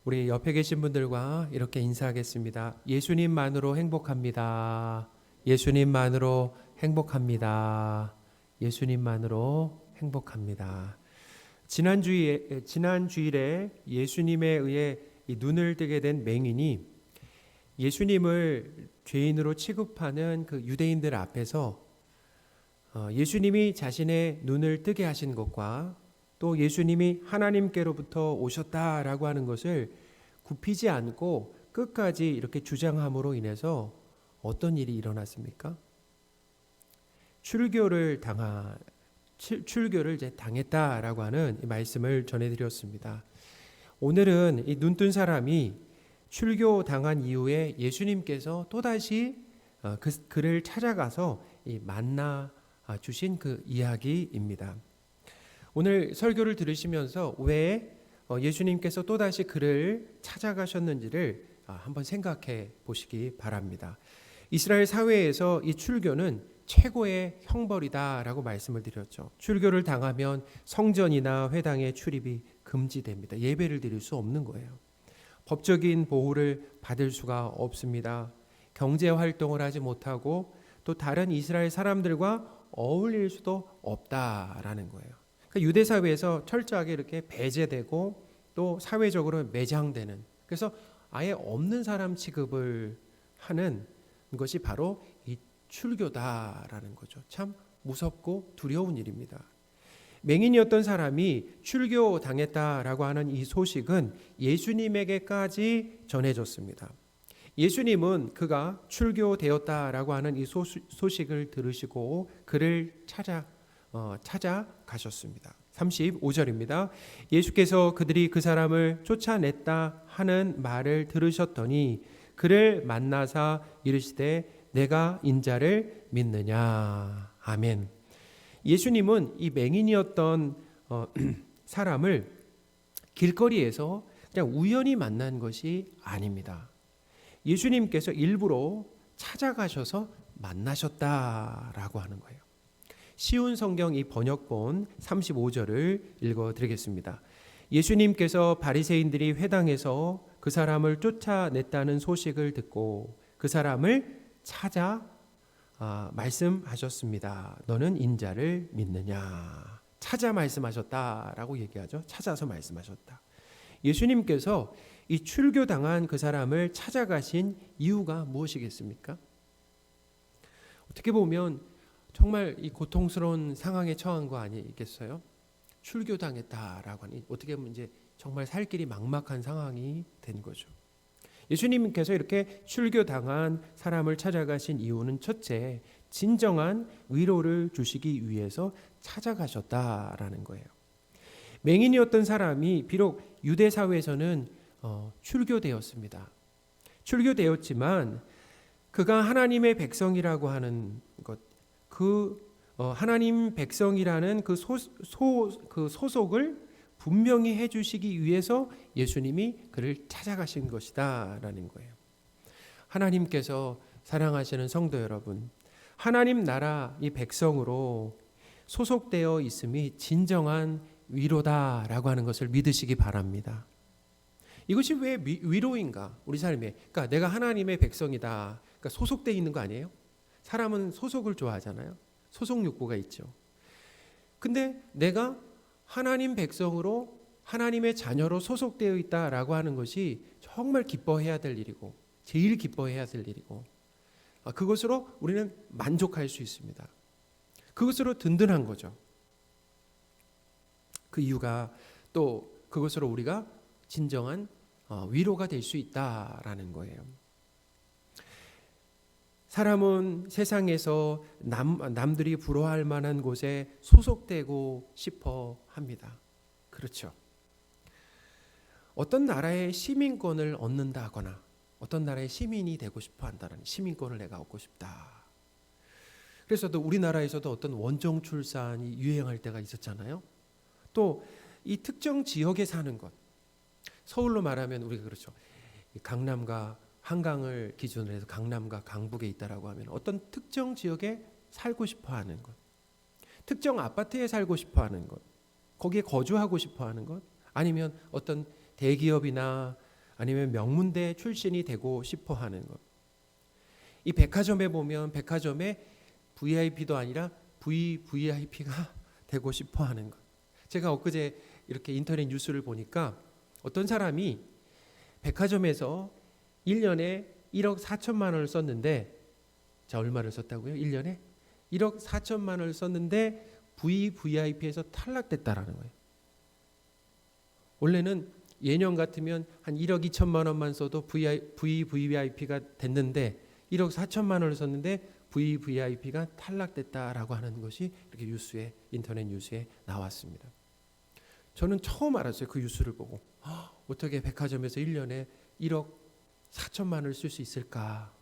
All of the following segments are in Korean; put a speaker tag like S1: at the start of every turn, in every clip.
S1: 우리 옆에 계신 분들과 이렇게 인사하겠습니다. 예수님만으로 행복합니다. 예수님만으로 행복합니다. 예수님만으로 행복합니다. 지난 주일에 예수님에 의해 이 눈을 뜨게 된 맹인이 예수님을 죄인으로 취급하는 그 유대인들 앞에서 예수님이 자신의 눈을 뜨게 하신 것과 또 예수님이 하나님께로부터 오셨다라고 하는 것을 굽히지 않고 끝까지 이렇게 주장함으로 인해서 어떤 일이 일어났습니까? 출교를 이제 당했다라고 하는 이 말씀을 전해드렸습니다. 오늘은 이 눈뜬 사람이 출교 당한 이후에 예수님께서 또다시 그를 찾아가서 만나 주신 그 이야기입니다. 오늘 설교를 들으시면서 왜 예수님께서 또다시 그를 찾아가셨는지를 한번 생각해 보시기 바랍니다. 이스라엘 사회에서 이 출교는 최고의 형벌이다라고 말씀을 드렸죠. 출교를 당하면 성전이나 회당에 출입이 금지됩니다. 예배를 드릴 수 없는 거예요. 법적인 보호를 받을 수가 없습니다. 경제 활동을 하지 못하고 또 다른 이스라엘 사람들과 어울릴 수도 없다라는 거예요. 그러니까 유대 사회에서 철저하게 이렇게 배제되고 또 사회적으로 매장되는, 그래서 아예 없는 사람 취급을 하는 것이 바로 이 출교다라는 거죠. 참 무섭고 두려운 일입니다. 맹인이었던 사람이 출교 당했다라고 하는 이 소식은 예수님에게까지 전해졌습니다. 예수님은 그가 출교되었다라고 하는 이 소식을 들으시고 그를 찾아가셨습니다. 35절입니다. 예수께서 그들이 그 사람을 쫓아냈다 하는 말을 들으셨더니 그를 만나사 이르시되 내가 인자를 믿느냐. 아멘. 예수님은 이 맹인이었던 사람을 길거리에서 그냥 우연히 만난 것이 아닙니다. 예수님께서 일부러 찾아가셔서 만나셨다라고 하는 거예요. 쉬운 성경 이 번역본 35절을 읽어드리겠습니다. 예수님께서 바리새인들이 회당에서 그 사람을 쫓아냈다는 소식을 듣고 그 사람을 찾아 말씀하셨습니다. 너는 인자를 믿느냐. 찾아 말씀하셨다라고 얘기하죠. 찾아서 말씀하셨다. 예수님께서 이 출교당한 그 사람을 찾아가신 이유가 무엇이겠습니까? 어떻게 보면 정말 이 고통스러운 상황에 처한 거 아니겠어요? 출교당했다라고 하니 어떻게 보면 이제 정말 살 길이 막막한 상황이 된 거죠. 예수님께서 이렇게 출교당한 사람을 찾아가신 이유는 첫째, 진정한 위로를 주시기 위해서 찾아가셨다라는 거예요. 맹인이었던 사람이 비록 유대 사회에서는 출교되었습니다. 출교되었지만 그가 하나님의 백성이라고 하는 것, 하나님 백성이라는 그 소속을 분명히 해주시기 위해서 예수님이 그를 찾아가신 것이다라는 거예요. 하나님께서 사랑하시는 성도 여러분, 하나님 나라 이 백성으로 소속되어 있음이 진정한 위로다라고 하는 것을 믿으시기 바랍니다. 이것이 왜 위로인가? 우리 삶에. 그러니까 내가 하나님의 백성이다. 그러니까 소속되어 있는 거 아니에요? 사람은 소속을 좋아하잖아요. 소속 욕구가 있죠. 근데 내가 하나님 백성으로 하나님의 자녀로 소속되어 있다라고 하는 것이 정말 기뻐해야 될 일이고 제일 기뻐해야 될 일이고 그것으로 우리는 만족할 수 있습니다. 그것으로 든든한 거죠. 그 이유가 또 그것으로 우리가 진정한 위로가 될 수 있다라는 거예요. 사람은 세상에서 남들이 부러워할 만한 곳에 소속되고 싶어 합니다. 그렇죠. 어떤 나라의 시민권을 얻는다거나 어떤 나라의 시민이 되고 싶어 한다는 시민권을 내가 얻고 싶다. 그래서 또 우리나라에서도 어떤 원정 출산이 유행할 때가 있었잖아요. 또 이 특정 지역에 사는 것. 서울로 말하면 우리가 그렇죠. 강남과 한강을 기준으로 해서 강남과 강북에 있다라고 하면 어떤 특정 지역에 살고 싶어 하는 것, 특정 아파트에 살고 싶어 하는 것, 거기에 거주하고 싶어 하는 것, 아니면 어떤 대기업이나 아니면 명문대 출신이 되고 싶어 하는 것. 이 백화점에 보면 백화점에 VIP도 아니라 VVIP가 되고 싶어 하는 것. 제가 엊그제 이렇게 인터넷 뉴스를 보니까 어떤 사람이 백화점에서 1년에 1억 4천만 원을 썼는데, 자, 얼마를 썼다고요? 1년에 1억 4천만 원을 썼는데 VVIP에서 탈락됐다라는 거예요. 원래는 예년 같으면 한 1억 2천만 원만 써도 VVIP가 됐는데 1억 4천만 원을 썼는데 VVIP가 탈락됐다라고 하는 것이 이렇게 뉴스에, 인터넷 뉴스에 나왔습니다. 저는 처음 알았어요. 그 뉴스를 보고. 어떻게 백화점에서 1년에 1억 4천만 원을 쓸 수 있을까?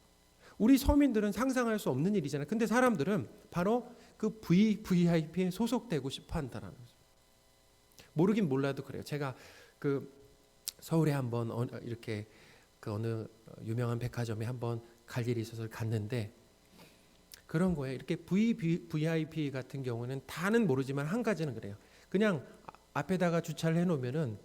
S1: 우리 서민들은 상상할 수 없는 일이잖아요. 근데 사람들은 바로 그 VVIP에 소속되고 싶어 한다는 거죠. 모르긴 몰라도 그래요. 제가 그 서울에 한번 이렇게 그 어느 유명한 백화점에 한번 갈 일이 있어서 갔는데 그런 거예요. 이렇게 VIP 같은 경우는 다는 모르지만 한 가지는 그래요. 그냥 앞에다가 주차를 해놓으면은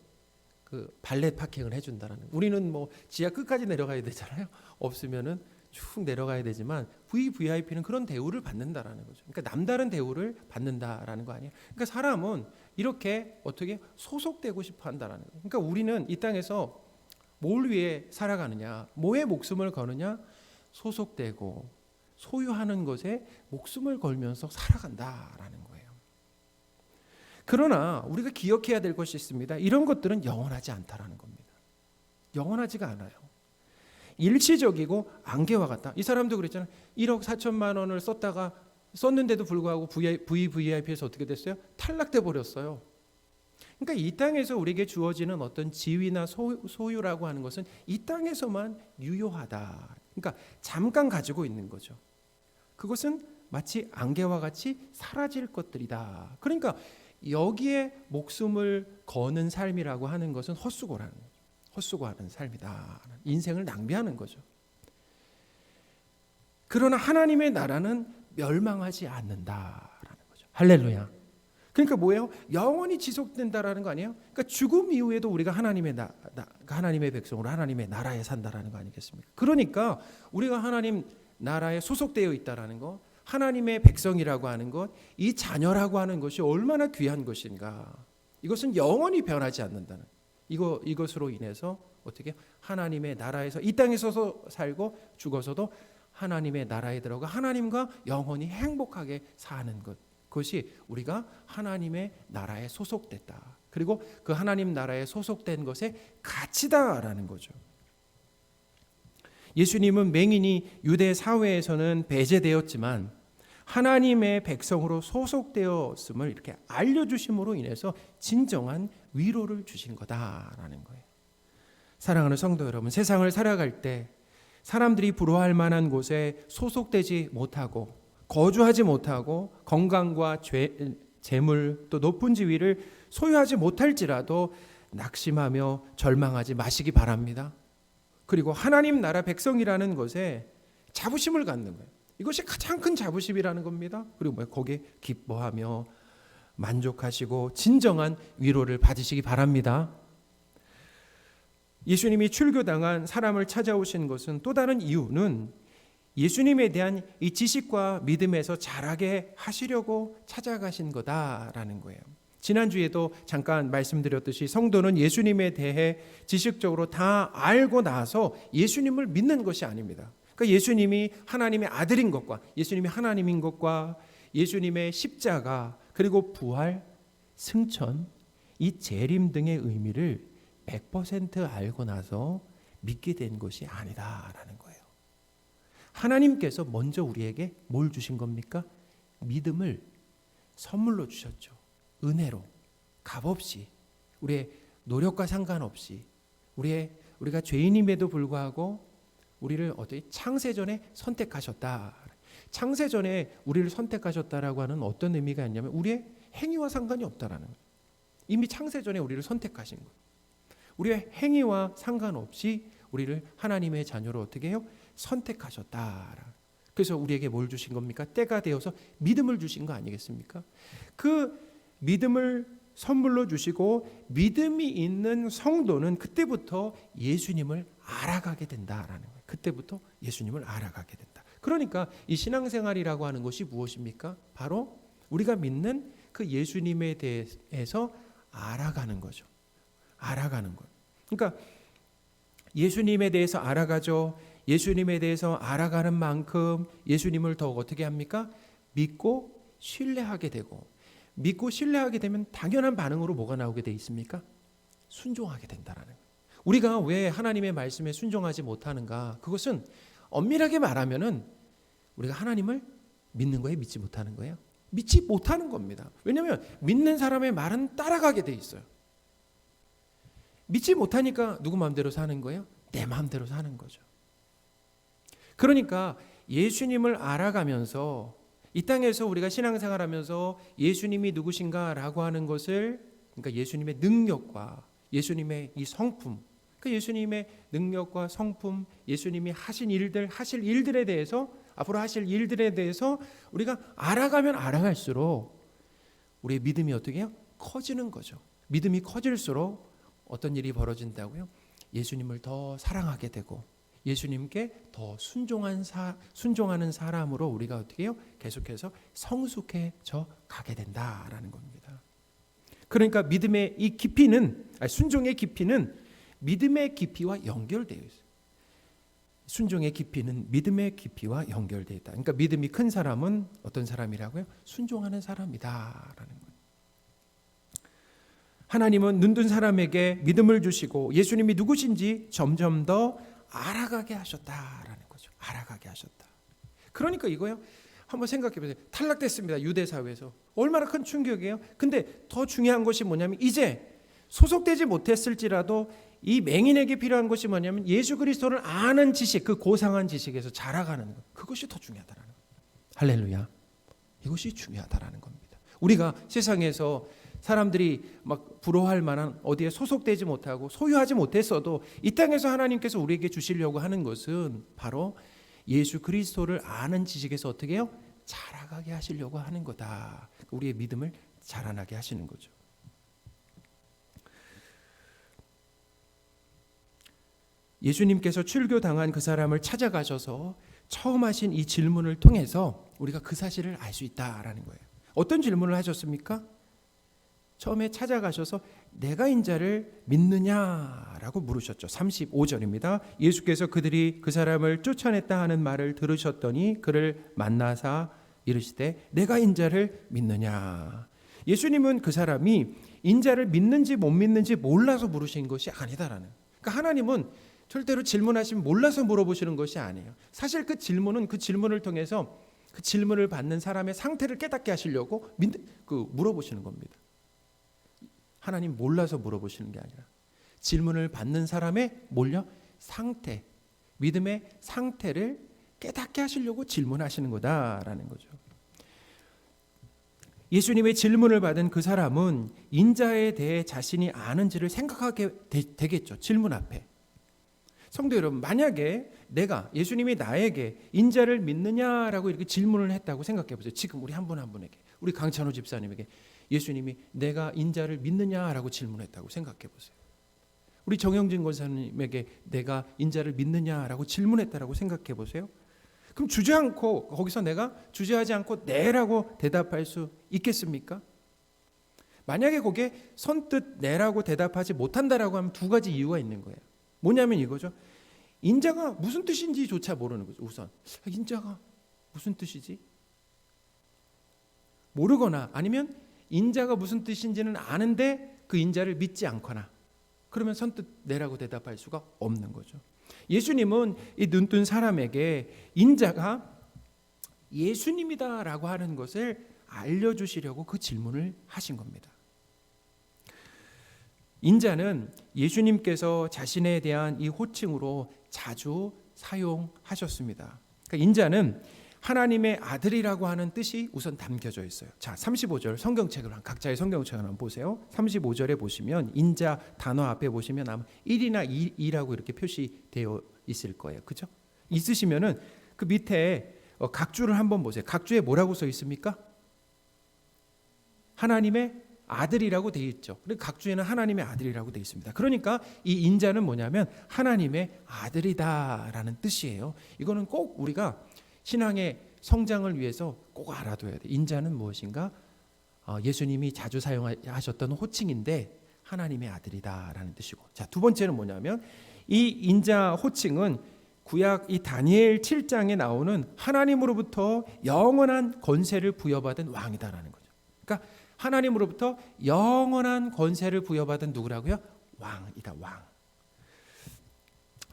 S1: 그 발렛 파킹을 해준다라는. 우리는 뭐 지하 끝까지 내려가야 되잖아요. 없으면은 쭉 내려가야 되지만 VVIP는 그런 대우를 받는다라는 거죠. 그러니까 남다른 대우를 받는다라는 거 아니에요. 그러니까 사람은 이렇게 어떻게 소속되고 싶어 한다라는 거예요. 그러니까 우리는 이 땅에서 뭘 위해 살아가느냐, 뭐에 목숨을 거느냐, 소속되고 소유하는 것에 목숨을 걸면서 살아간다라는 거예요. 그러나 우리가 기억해야 될 것이 있습니다. 이런 것들은 영원하지 않다라는 겁니다. 영원하지가 않아요. 일시적이고 안개와 같다. 이 사람도 그랬잖아요. 1억 4천만 원을 썼는데도 불구하고 VVIP에서 어떻게 됐어요? 탈락돼 버렸어요. 그러니까 이 땅에서 우리에게 주어지는 어떤 지위나 소유라고 하는 것은 이 땅에서만 유효하다. 그러니까 잠깐 가지고 있는 거죠. 그것은 마치 안개와 같이 사라질 것들이다. 그러니까 여기에 목숨을 거는 삶이라고 하는 것은 헛수고라는 거죠. 헛수고하는 삶이다. 인생을 낭비하는 거죠. 그러나 하나님의 나라는 멸망하지 않는다라는 거죠. 할렐루야. 그러니까 뭐예요? 영원히 지속된다라는 거 아니에요? 그러니까 죽음 이후에도 우리가 하나님의 백성으로 하나님의 나라에 산다라는 거 아니겠습니까? 그러니까 우리가 하나님 나라에 소속되어 있다라는 거, 하나님의 백성이라고 하는 것, 이 자녀라고 하는 것이 얼마나 귀한 것인가. 이것은 영원히 변하지 않는다는. 이것으로 인해서 어떻게 하나님의 나라에서 이 땅에서 살고 죽어서도 하나님의 나라에 들어가 하나님과 영원히 행복하게 사는 것. 그것이 우리가 하나님의 나라에 소속됐다. 그리고 그 하나님 나라에 소속된 것의 가치다라는 거죠. 예수님은 맹인이 유대 사회에서는 배제되었지만 하나님의 백성으로 소속되었음을 이렇게 알려주심으로 인해서 진정한 위로를 주신 거다라는 거예요. 사랑하는 성도 여러분, 세상을 살아갈 때 사람들이 부러워할 만한 곳에 소속되지 못하고 거주하지 못하고 건강과 재물 또 높은 지위를 소유하지 못할지라도 낙심하며 절망하지 마시기 바랍니다. 그리고 하나님 나라 백성이라는 것에 자부심을 갖는 거예요. 이것이 가장 큰 자부심이라는 겁니다. 그리고 거기에 기뻐하며 만족하시고 진정한 위로를 받으시기 바랍니다. 예수님이 출교당한 사람을 찾아오신 것은 또 다른 이유는 예수님에 대한 이 지식과 믿음에서 자라게 하시려고 찾아가신 거다라는 거예요. 지난주에도 잠깐 말씀드렸듯이 성도는 예수님에 대해 지식적으로 다 알고 나서 예수님을 믿는 것이 아닙니다. 그러니까 예수님이 하나님의 아들인 것과 예수님이 하나님인 것과 예수님의 십자가 그리고 부활, 승천, 이 재림 등의 의미를 100% 알고 나서 믿게 된 것이 아니다라는 거예요. 하나님께서 먼저 우리에게 뭘 주신 겁니까? 믿음을 선물로 주셨죠. 은혜로, 값없이, 우리의 노력과 상관없이, 우리가 죄인임에도 불구하고 우리를 어떻게 창세전에 선택하셨다. 창세전에 우리를 선택하셨다라고 하는 어떤 의미가 있냐면 우리의 행위와 상관이 없다라는 거예요. 이미 창세전에 우리를 선택하신 거예요. 우리의 행위와 상관없이 우리를 하나님의 자녀로 어떻게 해요? 선택하셨다. 그래서 우리에게 뭘 주신 겁니까? 때가 되어서 믿음을 주신 거 아니겠습니까? 그 믿음을 선물로 주시고 믿음이 있는 성도는 그때부터 예수님을 알아가게 된다라는 거예요. 그때부터 예수님을 알아가게 된다. 그러니까 이 신앙생활이라고 하는 것이 무엇입니까? 바로 우리가 믿는 그 예수님에 대해서 알아가는 거죠. 알아가는 것. 그러니까 예수님에 대해서 알아가죠. 예수님에 대해서 알아가는 만큼 예수님을 더욱 어떻게 합니까? 믿고 신뢰하게 되고, 믿고 신뢰하게 되면 당연한 반응으로 뭐가 나오게 돼 있습니까? 순종하게 된다라는 거예요. 우리가 왜 하나님의 말씀에 순종하지 못하는가? 그것은 엄밀하게 말하면은 우리가 하나님을 믿는 거예요, 믿지 못하는 거예요? 믿지 못하는 겁니다. 왜냐하면 믿는 사람의 말은 따라가게 돼 있어요. 믿지 못하니까 누구 마음대로 사는 거예요? 내 마음대로 사는 거죠. 그러니까 예수님을 알아가면서 이 땅에서 우리가 신앙생활하면서 예수님이 누구신가라고 하는 것을, 그러니까 예수님의 능력과 예수님의 이 성품, 그러니까 예수님의 능력과 성품, 예수님이 하신 일들, 하실 일들에 대해서, 앞으로 하실 일들에 대해서 우리가 알아가면 알아갈수록 우리의 믿음이 어떻게 해요? 커지는 거죠. 믿음이 커질수록 어떤 일이 벌어진다고요? 예수님을 더 사랑하게 되고 예수님께 더 순종하는 사람으로 우리가 어떻게 해요? 계속해서 성숙해져 가게 된다라는 겁니다. 그러니까 믿음의 이 깊이는, 순종의 깊이는 믿음의 깊이와 연결되어 있어요. 순종의 깊이는 믿음의 깊이와 연결되어 있다. 그러니까 믿음이 큰 사람은 어떤 사람이라고요? 순종하는 사람이다라는 거예요. 하나님은 눈뜬 사람에게 믿음을 주시고 예수님이 누구신지 점점 더 알아가게 하셨다라는 거죠. 알아가게 하셨다. 그러니까 이거요. 한번 생각해 보세요. 탈락됐습니다. 유대 사회에서. 얼마나 큰 충격이에요. 근데 더 중요한 것이 뭐냐면 이제 소속되지 못했을지라도 이 맹인에게 필요한 것이 뭐냐면 예수 그리스도를 아는 지식, 그 고상한 지식에서 자라가는 것. 그것이 더 중요하다라는 거예요. 할렐루야. 이것이 중요하다라는 겁니다. 우리가 세상에서 사람들이 막 부러워할 만한 어디에 소속되지 못하고 소유하지 못했어도 이 땅에서 하나님께서 우리에게 주시려고 하는 것은 바로 예수 그리스도를 아는 지식에서 어떻게 해요? 자라가게 하시려고 하는 거다. 우리의 믿음을 자라나게 하시는 거죠. 예수님께서 출교당한 그 사람을 찾아가셔서 처음 하신 이 질문을 통해서 우리가 그 사실을 알 수 있다라는 거예요. 어떤 질문을 하셨습니까? 처음에 찾아가셔서 내가 인자를 믿느냐라고 물으셨죠. 35절입니다. 예수께서 그들이 그 사람을 쫓아냈다 하는 말을 들으셨더니 그를 만나사 이르시되 내가 인자를 믿느냐. 예수님은 그 사람이 인자를 믿는지 못 믿는지 몰라서 물으신 것이 아니다라는. 그러니까 하나님은 절대로 질문하시면 몰라서 물어보시는 것이 아니에요. 사실 그 질문은 그 질문을 통해서 그 질문을 받는 사람의 상태를 깨닫게 하시려고 물어보시는 겁니다. 하나님 몰라서 물어보시는 게 아니라 질문을 받는 사람의 상태, 믿음의 상태를 깨닫게 하시려고 질문하시는 거다라는 거죠. 예수님의 질문을 받은 그 사람은 인자에 대해 자신이 아는지를 생각하게 되겠죠. 질문 앞에. 성도 여러분, 만약에 내가 예수님이 나에게 인자를 믿느냐라고 이렇게 질문을 했다고 생각해 보세요. 지금 우리 한 분 한 분에게, 우리 강찬호 집사님에게 예수님이 내가 인자를 믿느냐라고 질문했다고 생각해 보세요. 우리 정영진 권사님에게 내가 인자를 믿느냐라고 질문했다라고 생각해 보세요. 그럼 거기서 내가 주저하지 않고 네라고 대답할 수 있겠습니까? 만약에 거기에 선뜻 네라고 대답하지 못한다라고 하면 두 가지 이유가 있는 거예요. 뭐냐면 이거죠. 인자가 무슨 뜻인지조차 모르는 거죠. 우선 인자가 무슨 뜻이지? 모르거나 아니면 인자가 무슨 뜻인지는 아는데 그 인자를 믿지 않거나, 그러면 선뜻 네라고 대답할 수가 없는 거죠. 예수님은 이 눈뜬 사람에게 인자가 예수님이다라고 하는 것을 알려주시려고 그 질문을 하신 겁니다. 인자는 예수님께서 자신에 대한 이 호칭으로 자주 사용하셨습니다. 그러니까 인자는 하나님의 아들이라고 하는 뜻이 우선 담겨져 있어요. 자, 35절 성경책을 각자의 성경책을 한번 보세요. 35절에 보시면 인자 단어 앞에 보시면 아마 1이나 2라고 이렇게 표시되어 있을 거예요. 그렇죠? 있으시면은 그 밑에 각주를 한번 보세요. 각주에 뭐라고 써 있습니까? 하나님의 아들이라고 되어 있죠. 그리고 각주에는 하나님의 아들이라고 되어 있습니다. 그러니까 이 인자는 뭐냐면 하나님의 아들이다라는 뜻이에요. 이거는 꼭 우리가 신앙의 성장을 위해서 꼭 알아둬야 돼. 인자는 무엇인가? 예수님이 자주 사용하셨던 호칭인데 하나님의 아들이다라는 뜻이고. 자, 두 번째는 뭐냐면 이 인자 호칭은 구약 이 다니엘 7장에 나오는 하나님으로부터 영원한 권세를 부여받은 왕이다라는 거죠. 그러니까 하나님으로부터 영원한 권세를 부여받은 누구라고요? 왕이다, 왕.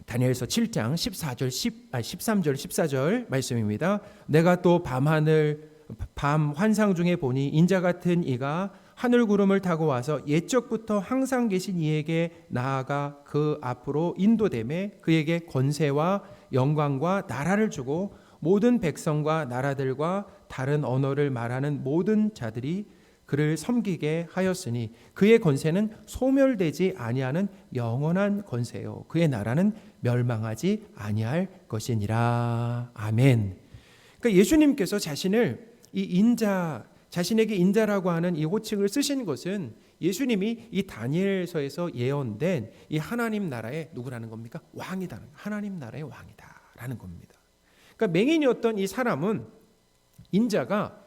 S1: 다니엘서 7장 13절 14절 말씀입니다. 내가 또 밤 환상 중에 보니 인자 같은 이가 하늘 구름을 타고 와서 옛적부터 항상 계신 이에게 나아가 그 앞으로 인도되매 그에게 권세와 영광과 나라를 주고 모든 백성과 나라들과 다른 언어를 말하는 모든 자들이 그를 섬기게 하였으니 그의 권세는 소멸되지 아니하는 영원한 권세요 그의 나라는 멸망하지 아니할 것이니라. 아멘. 그러니까 예수님께서 자신을 이 인자, 자신에게 인자라고 하는 이 호칭을 쓰신 것은 예수님이 이 다니엘서에서 예언된 이 하나님 나라의 누구라는 겁니까? 왕이다. 하나님 나라의 왕이다라는 겁니다. 그러니까 맹인이었던 이 사람은 인자가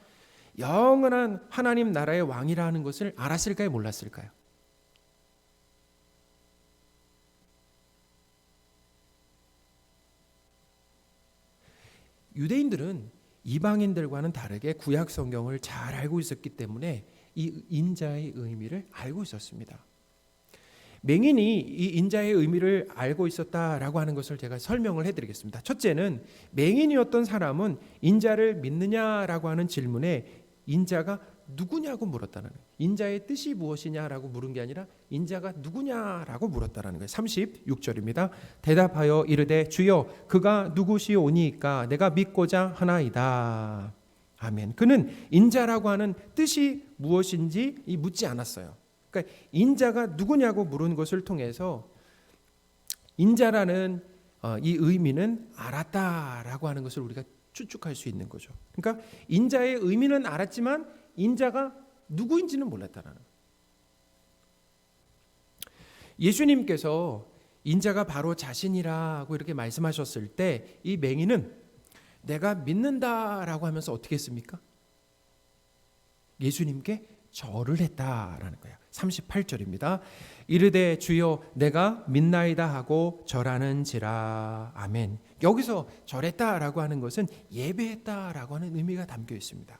S1: 영원한 하나님 나라의 왕이라는 것을 알았을까요? 몰랐을까요? 유대인들은 이방인들과는 다르게 구약 성경을 잘 알고 있었기 때문에 이 인자의 의미를 알고 있었습니다. 맹인이 이 인자의 의미를 알고 있었다라고 하는 것을 제가 설명을 해드리겠습니다. 첫째는 맹인이었던 사람은 인자를 믿느냐라고 하는 질문에 인자가 누구냐고 물었다는 거예요. 인자의 뜻이 무엇이냐라고 물은 게 아니라 인자가 누구냐라고 물었다는 거예요. 36절입니다. 대답하여 이르되 주여 그가 누구시오니까 내가 믿고자 하나이다. 아멘. 그는 인자라고 하는 뜻이 무엇인지 묻지 않았어요. 그러니까 인자가 누구냐고 물은 것을 통해서 인자라는 이 의미는 알았다라고 하는 것을 우리가 추측할 수 있는 거죠. 그러니까 인자의 의미는 알았지만 인자가 누구인지는 몰랐다는 거예요. 예수님께서 인자가 바로 자신이라고 이렇게 말씀하셨을 때 이 맹인은 내가 믿는다라고 하면서 어떻게 했습니까? 예수님께 절을 했다라는 거예요. 38절입니다. 이르되 주여 내가 믿나이다 하고 절하는지라. 아멘. 여기서 절했다라고 하는 것은 예배했다라고 하는 의미가 담겨 있습니다.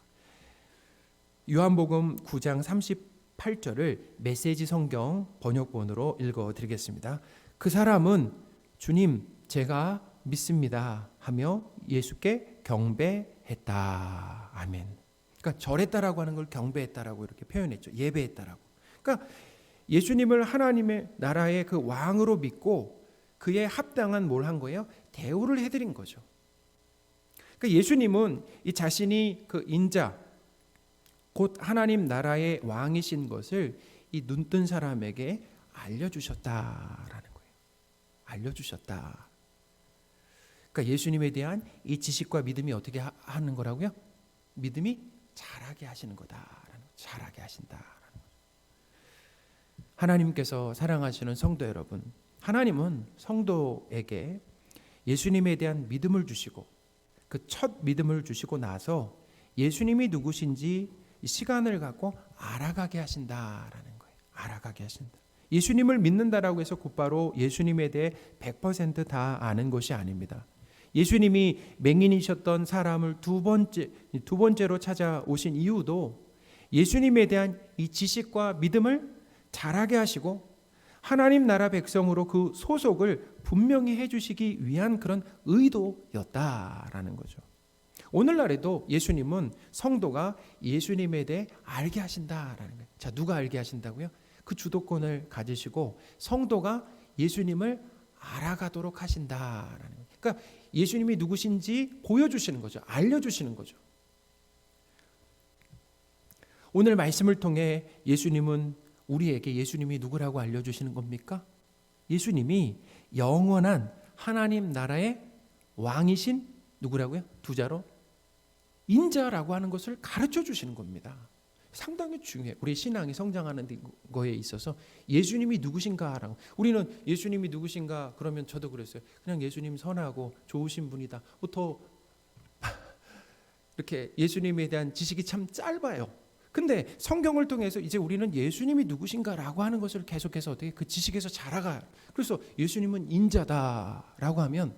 S1: 요한복음 9장 38절을 메시지 성경 번역본으로 읽어드리겠습니다. 그 사람은 주님 제가 믿습니다 하며 예수께 경배했다. 아멘. 그러니까 절했다라고 하는 걸 경배했다라고 이렇게 표현했죠. 예배했다라고. 그러니까 예수님을 하나님의 나라의 그 왕으로 믿고 그에 합당한 뭘 한 거예요? 대우를 해드린 거죠. 그러니까 예수님은 이 자신이 그 인자 곧 하나님 나라의 왕이신 것을 이 눈뜬 사람에게 알려주셨다라는 거예요. 알려주셨다. 그러니까 예수님에 대한 이 지식과 믿음이 어떻게 하는 거라고요? 믿음이 자라게 하시는 거다라는 거죠. 자라게 하신다. 하나님께서 사랑하시는 성도 여러분, 하나님은 성도에게 예수님에 대한 믿음을 주시고 그 첫 믿음을 주시고 나서 예수님이 누구신지 시간을 갖고 알아가게 하신다라는 거예요. 알아가게 하신다. 예수님을 믿는다라고 해서 곧바로 예수님에 대해 100%다 아는 것이 아닙니다. 예수님이 맹인이셨던 사람을 두 번째로 찾아오신 이유도 예수님에 대한 이 지식과 믿음을 자라게 하시고 하나님 나라 백성으로 그 소속을 분명히 해주시기 위한 그런 의도였다라는 거죠. 오늘날에도 예수님은 성도가 예수님에 대해 알게 하신다라는 거예요. 자, 누가 알게 하신다고요? 그 주도권을 가지시고 성도가 예수님을 알아가도록 하신다라는 거예요. 그러니까 예수님이 누구신지 보여주시는 거죠. 알려주시는 거죠. 오늘 말씀을 통해 예수님은 우리에게 예수님이 누구라고 알려주시는 겁니까? 예수님이 영원한 하나님 나라의 왕이신 누구라고요? 두 자로 인자라고 하는 것을 가르쳐 주시는 겁니다. 상당히 중요해. 우리 신앙이 성장하는 거에 있어서 예수님이 누구신가라고. 우리는 예수님이 누구신가 그러면 저도 그랬어요. 그냥 예수님 선하고 좋으신 분이다. 더 이렇게 예수님에 대한 지식이 참 짧아요. 근데 성경을 통해서 이제 우리는 예수님이 누구신가라고 하는 것을 계속해서 어떻게 그 지식에서 자라가요. 그래서 예수님은 인자다라고 하면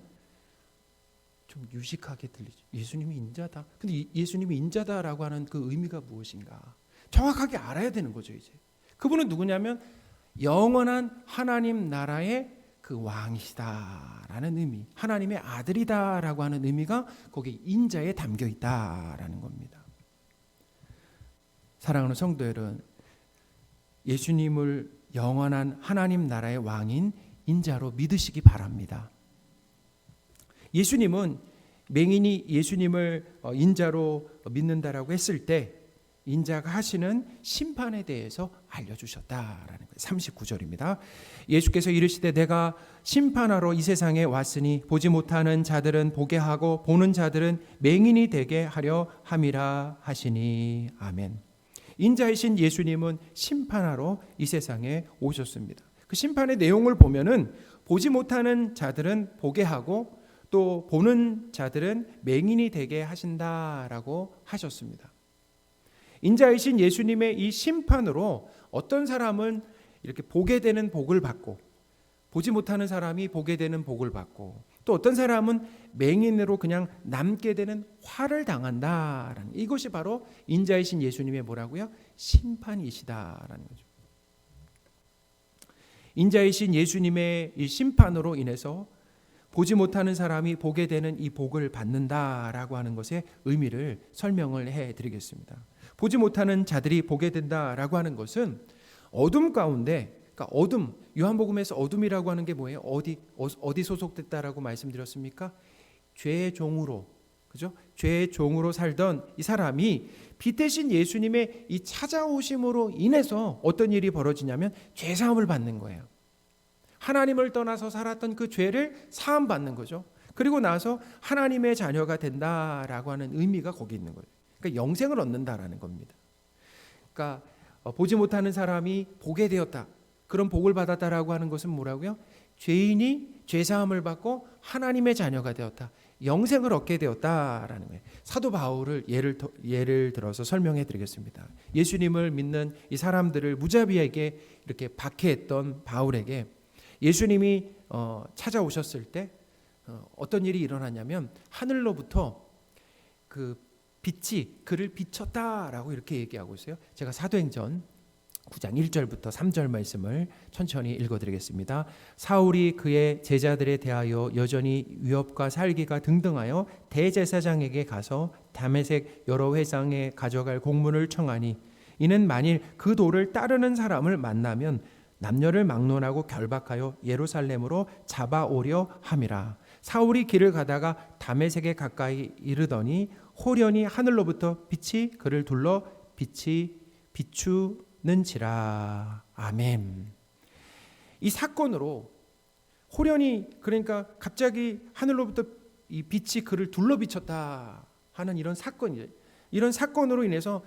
S1: 좀 유식하게 들리죠. 예수님이 인자다. 근데 예수님이 인자다라고 하는 그 의미가 무엇인가? 정확하게 알아야 되는 거죠, 이제. 그분은 누구냐면 영원한 하나님 나라의 그 왕이시다라는 의미, 하나님의 아들이다라고 하는 의미가 거기 인자에 담겨 있다라는 겁니다. 사랑하는 성도 여러분, 예수님을 영원한 하나님 나라의 왕인 인자로 믿으시기 바랍니다. 예수님은 맹인이 예수님을 인자로 믿는다라고 했을 때 인자가 하시는 심판에 대해서 알려주셨다라는 거예요. 39절입니다. 예수께서 이르시되 내가 심판하러 이 세상에 왔으니 보지 못하는 자들은 보게 하고 보는 자들은 맹인이 되게 하려 함이라 하시니. 아멘. 인자이신 예수님은 심판하러 이 세상에 오셨습니다. 그 심판의 내용을 보면은 보지 못하는 자들은 보게 하고 또 보는 자들은 맹인이 되게 하신다라고 하셨습니다. 인자이신 예수님의 이 심판으로 어떤 사람은 이렇게 보게 되는 복을 받고 보지 못하는 사람이 보게 되는 복을 받고 또 어떤 사람은 맹인으로 그냥 남게 되는 화를 당한다라는 이것이 바로 인자이신 예수님의 뭐라고요? 심판이시다라는 거죠. 인자이신 예수님의 이 심판으로 인해서 보지 못하는 사람이 보게 되는 이 복을 받는다라고 하는 것의 의미를 설명을 해드리겠습니다. 보지 못하는 자들이 보게 된다라고 하는 것은 어둠 가운데, 그러니까 어둠, 요한복음에서 어둠이라고 하는 게 뭐예요? 어디 소속됐다라고 말씀드렸습니까? 죄의 종으로, 그죠? 죄의 종으로 살던 이 사람이 빛 대신 예수님의 이 찾아오심으로 인해서 어떤 일이 벌어지냐면 죄 사함을 받는 거예요. 하나님을 떠나서 살았던 그 죄를 사함 받는 거죠. 그리고 나서 하나님의 자녀가 된다라고 하는 의미가 거기 있는 거예요. 그러니까 영생을 얻는다라는 겁니다. 그러니까 보지 못하는 사람이 보게 되었다. 그런 복을 받았다라고 하는 것은 뭐라고요? 죄인이 죄 사함을 받고 하나님의 자녀가 되었다. 영생을 얻게 되었다라는 거예요. 사도 바울을 예를 들어서 설명해 드리겠습니다. 예수님을 믿는 이 사람들을 무자비하게 이렇게 박해했던 바울에게 예수님이 찾아오셨을 때 어떤 일이 일어나냐면 하늘로부터 그 빛이 그를 비췄다라고 이렇게 얘기하고 있어요. 제가 사도행전 9장 1절부터 3절 말씀을 천천히 읽어드리겠습니다. 사울이 그의 제자들에 대하여 여전히 위협과 살기가 등등하여 대제사장에게 가서 다메섹 여러 회당에 가져갈 공문을 청하니 이는 만일 그 도를 따르는 사람을 만나면 남녀를 막론하고 결박하여 예루살렘으로 잡아오려 함이라. 사울이 길을 가다가 다메섹에 가까이 이르더니 호련히 하늘로부터 빛이 그를 둘러 빛이 비추는지라. 아멘. 이 사건으로 호련히, 그러니까 갑자기 하늘로부터 이 빛이 그를 둘러 비쳤다 하는 이런 사건이에요. 이런 사건으로 인해서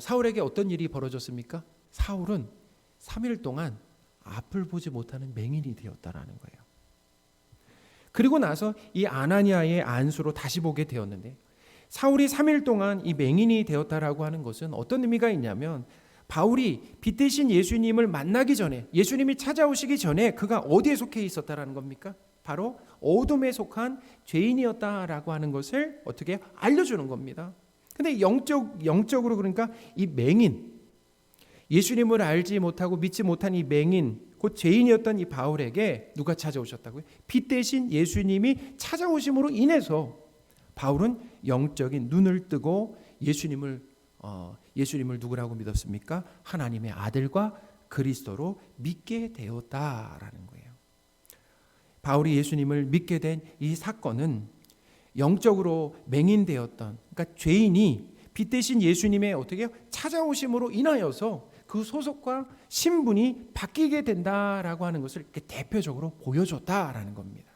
S1: 사울에게 어떤 일이 벌어졌습니까? 사울은 3일 동안 앞을 보지 못하는 맹인이 되었다라는 거예요. 그리고 나서 이 아나니아의 안수로 다시 보게 되었는데, 사울이 3일 동안 이 맹인이 되었다라고 하는 것은 어떤 의미가 있냐면, 바울이 빛 대신 예수님을 만나기 전에, 예수님이 찾아오시기 전에 그가 어디에 속해 있었다라는 겁니까? 바로 어둠에 속한 죄인이었다라고 하는 것을 어떻게 알려주는 겁니다. 근데 영적으로, 그러니까 이 맹인, 예수님을 알지 못하고 믿지 못한 이 맹인, 곧 죄인이었던 이 바울에게 누가 찾아오셨다고요? 빛 대신 예수님이 찾아오심으로 인해서 바울은 영적인 눈을 뜨고 예수님을 누구라고 믿었습니까? 하나님의 아들과 그리스도로 믿게 되었다라는 거예요. 바울이 예수님을 믿게 된 이 사건은 영적으로 맹인되었던, 그러니까 죄인이 빛 대신 예수님의 어떻게 찾아오심으로 인하여서 그 소속과 신분이 바뀌게 된다라고 하는 것을 이렇게 대표적으로 보여줬다라는 겁니다.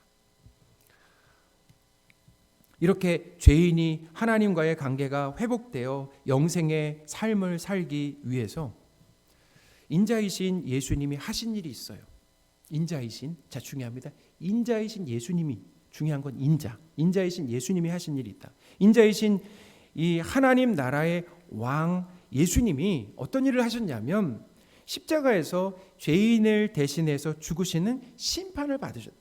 S1: 이렇게 죄인이 하나님과의 관계가 회복되어 영생의 삶을 살기 위해서 인자이신 예수님이 하신 일이 있어요. 인자이신, 자 중요합니다. 인자이신 예수님이, 중요한 건 인자이신 예수님이 하신 일이 있다. 인자이신 이 하나님 나라의 왕 예수님이 어떤 일을 하셨냐면 십자가에서 죄인을 대신해서 죽으시는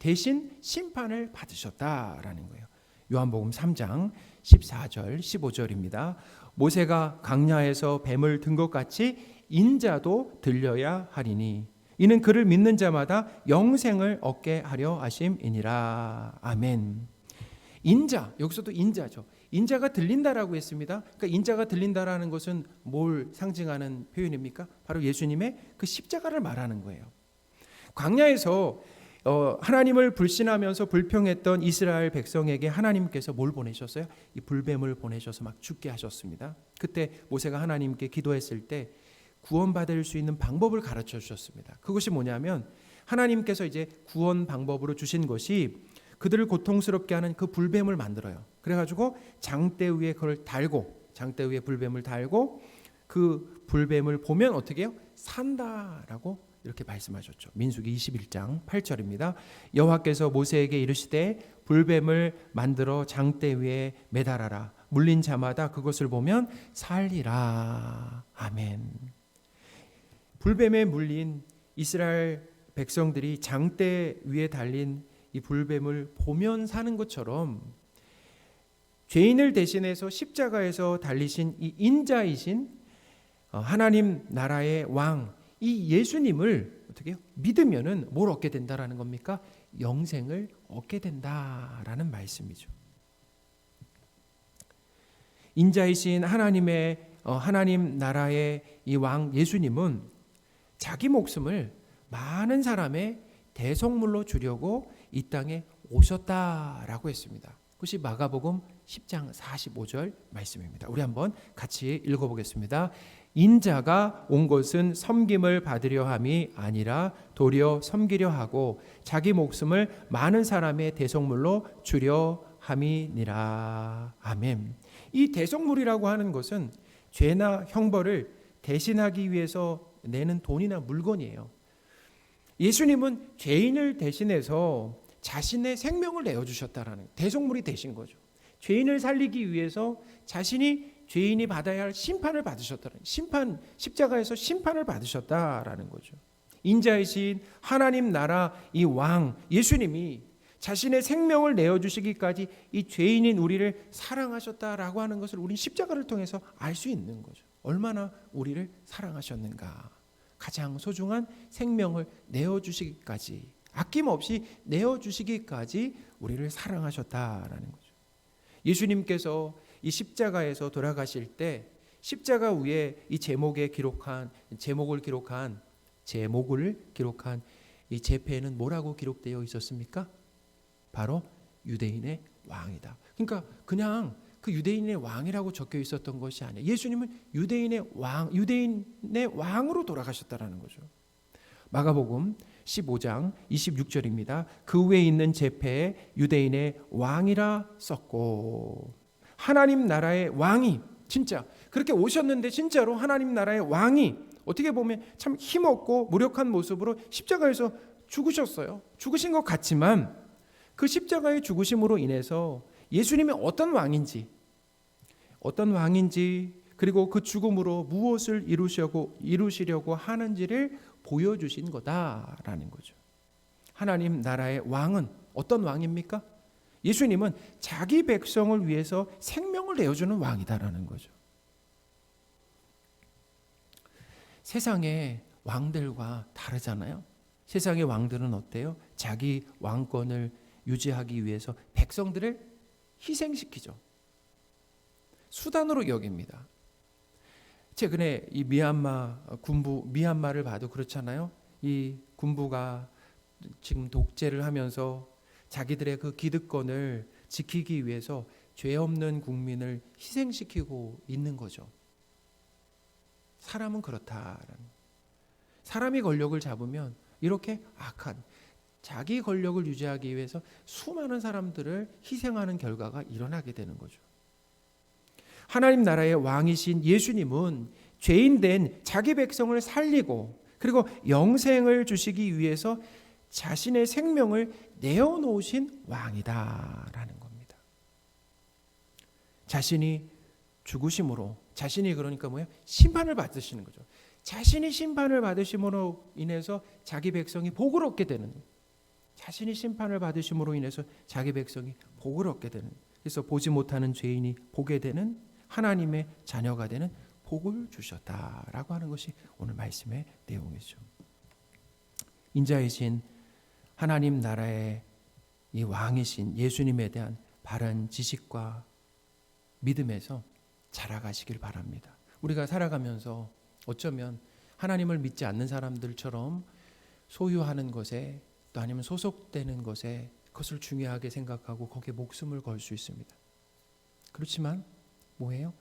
S1: 대신 심판을 받으셨다라는 거예요. 요한복음 3장 14절 15절입니다. 모세가 광야에서 뱀을 든 것 같이 인자도 들려야 하리니 이는 그를 믿는 자마다 영생을 얻게 하려 하심이니라. 아멘. 인자, 여기서도 인자죠. 인자가 들린다라고 했습니다. 그러니까 인자가 들린다라는 것은 뭘 상징하는 표현입니까? 바로 예수님의 그 십자가를 말하는 거예요. 광야에서 하나님을 불신하면서 불평했던 이스라엘 백성에게 하나님께서 뭘 보내셨어요? 이 불뱀을 보내셔서 막 죽게 하셨습니다. 그때 모세가 하나님께 기도했을 때 구원받을 수 있는 방법을 가르쳐 주셨습니다. 그것이 뭐냐면 하나님께서 이제 구원 방법으로 주신 것이 그들을 고통스럽게 하는 그 불뱀을 만들어요. 그래가지고 장대 위에 그걸 달고, 장대 위에 불뱀을 달고 그 불뱀을 보면 어떻게 해요? 산다라고 이렇게 말씀하셨죠. 민수기 21장 8절입니다. 여호와께서 모세에게 이르시되 불뱀을 만들어 장대 위에 매달아라. 물린 자마다 그것을 보면 살리라. 아멘. 불뱀에 물린 이스라엘 백성들이 장대 위에 달린 이 불뱀을 보면 사는 것처럼 죄인을 대신해서 십자가에서 달리신 이 인자이신 하나님 나라의 왕, 이 예수님을 어떻게 해요? 믿으면은 뭘 얻게 된다라는 겁니까? 영생을 얻게 된다라는 말씀이죠. 인자이신 하나님 나라의 이 왕 예수님은 자기 목숨을 많은 사람의 대속물로 주려고 이 땅에 오셨다라고 했습니다. 그것이 마가복음 10장 45절 말씀입니다. 우리 한번 같이 읽어보겠습니다. 인자가 온 것은 섬김을 받으려 함이 아니라 도리어 섬기려 하고 자기 목숨을 많은 사람의 대속물로 주려 함이니라. 아멘. 이 대속물이라고 하는 것은 죄나 형벌을 대신하기 위해서 내는 돈이나 물건이에요. 예수님은 죄인을 대신해서 자신의 생명을 내어주셨다라는 대속물이 되신 거죠. 죄인을 살리기 위해서 자신이 죄인이 받아야 할 심판을 받으셨다는 십자가에서 심판을 받으셨다라는 거죠. 인자이신 하나님 나라 이 왕 예수님이 자신의 생명을 내어주시기까지 이 죄인인 우리를 사랑하셨다라고 하는 것을 우리는 십자가를 통해서 알 수 있는 거죠. 얼마나 우리를 사랑하셨는가. 가장 소중한 생명을 내어주시기까지, 아낌없이 내어주시기까지 우리를 사랑하셨다라는 거죠. 예수님께서 이 십자가에서 돌아가실 때 십자가 위에 이 제목을 기록한 이 제패에는 뭐라고 기록되어 있었습니까? 바로 유대인의 왕이다. 그러니까 그냥 그 유대인의 왕이라고 적혀 있었던 것이 아니에요. 예수님은 유대인의 왕으로 돌아가셨다라는 거죠. 마가복음 15장 26절입니다. 그 위에 있는 제패에 유대인의 왕이라 썼고, 하나님 나라의 왕이 진짜 그렇게 오셨는데 진짜로 하나님 나라의 왕이 어떻게 보면 참 힘없고 무력한 모습으로 십자가에서 죽으셨어요. 죽으신 것 같지만 그 십자가의 죽으심으로 인해서 예수님이 어떤 왕인지 그리고 그 죽음으로 무엇을 이루시려고 하는지를 보여주신 거다라는 거죠. 하나님 나라의 왕은 어떤 왕입니까? 예수님은 자기 백성을 위해서 생명을 내어주는 왕이다라는 거죠. 세상의 왕들과 다르잖아요. 세상의 왕들은 어때요? 자기 왕권을 유지하기 위해서 백성들을 희생시키죠. 수단으로 여깁니다. 최근에 이 미얀마를 봐도 그렇잖아요. 이 군부가 지금 독재를 하면서 자기들의 그 기득권을 지키기 위해서 죄 없는 국민을 희생시키고 있는 거죠. 사람은 그렇다라는. 사람이 권력을 잡으면 이렇게 악한 자기 권력을 유지하기 위해서 수많은 사람들을 희생하는 결과가 일어나게 되는 거죠. 하나님 나라의 왕이신 예수님은 죄인된 자기 백성을 살리고 그리고 영생을 주시기 위해서 자신의 생명을 내어놓으신 왕이다라는 겁니다. 자신이 죽으심으로, 자신이 그러니까 뭐예요? 심판을 받으시는 거죠. 자신이 심판을 받으심으로 인해서 자기 백성이 복을 얻게 되는, 자신이 심판을 받으심으로 인해서 자기 백성이 복을 얻게 되는, 그래서 보지 못하는 죄인이 보게 되는, 하나님의 자녀가 되는 복을 주셨다라고 하는 것이 오늘 말씀의 내용이죠. 인자이신 하나님 나라의 이 왕이신 예수님에 대한 바른 지식과 믿음에서 자라가시길 바랍니다. 우리가 살아가면서 어쩌면 하나님을 믿지 않는 사람들처럼 소유하는 것에, 또 아니면 소속되는 것에 그것을 중요하게 생각하고 거기에 목숨을 걸 수 있습니다. 그렇지만 뭐예요?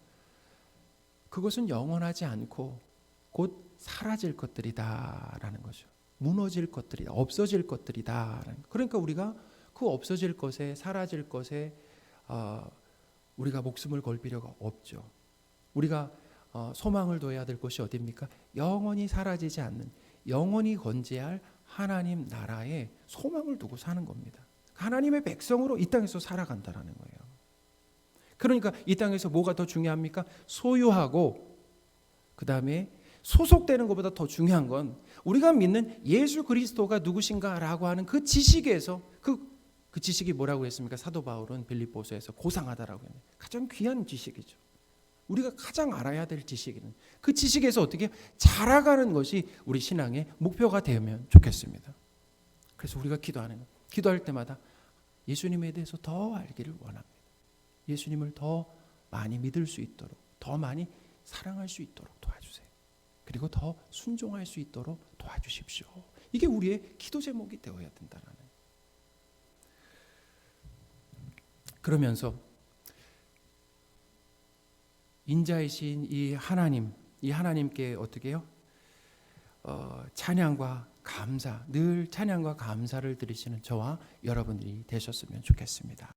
S1: 그것은 영원하지 않고 곧 사라질 것들이다라는 거죠. 무너질 것들이다, 없어질 것들이다. 그러니까 우리가 그 없어질 것에, 사라질 것에 우리가 목숨을 걸 필요가 없죠. 우리가 소망을 둬야 될 것이 어디입니까? 영원히 사라지지 않는, 영원히 건재할 하나님 나라에 소망을 두고 사는 겁니다. 하나님의 백성으로 이 땅에서 살아간다는 거예요. 그러니까 이 땅에서 뭐가 더 중요합니까? 소유하고 그 다음에 소속되는 것보다 더 중요한 건 우리가 믿는 예수 그리스도가 누구신가라고 하는 그 지식에서, 그 지식이 뭐라고 했습니까? 사도 바울은 빌립보서에서 고상하다라고 했는데 가장 귀한 지식이죠. 우리가 가장 알아야 될 지식은 그 지식에서 어떻게 자라가는 것이 우리 신앙의 목표가 되면 좋겠습니다. 그래서 우리가 기도할 때마다 예수님에 대해서 더 알기를 원합니다. 예수님을 더 많이 믿을 수 있도록, 더 많이 사랑할 수 있도록 도와주세요. 그리고 더 순종할 수 있도록 도와주십시오. 이게 우리의 기도 제목이 되어야 된다는. 그러면서 인자이신 이 하나님께 어떻게 해요? 찬양과 감사, 늘 찬양과 감사를 드리시는 저와 여러분들이 되셨으면 좋겠습니다.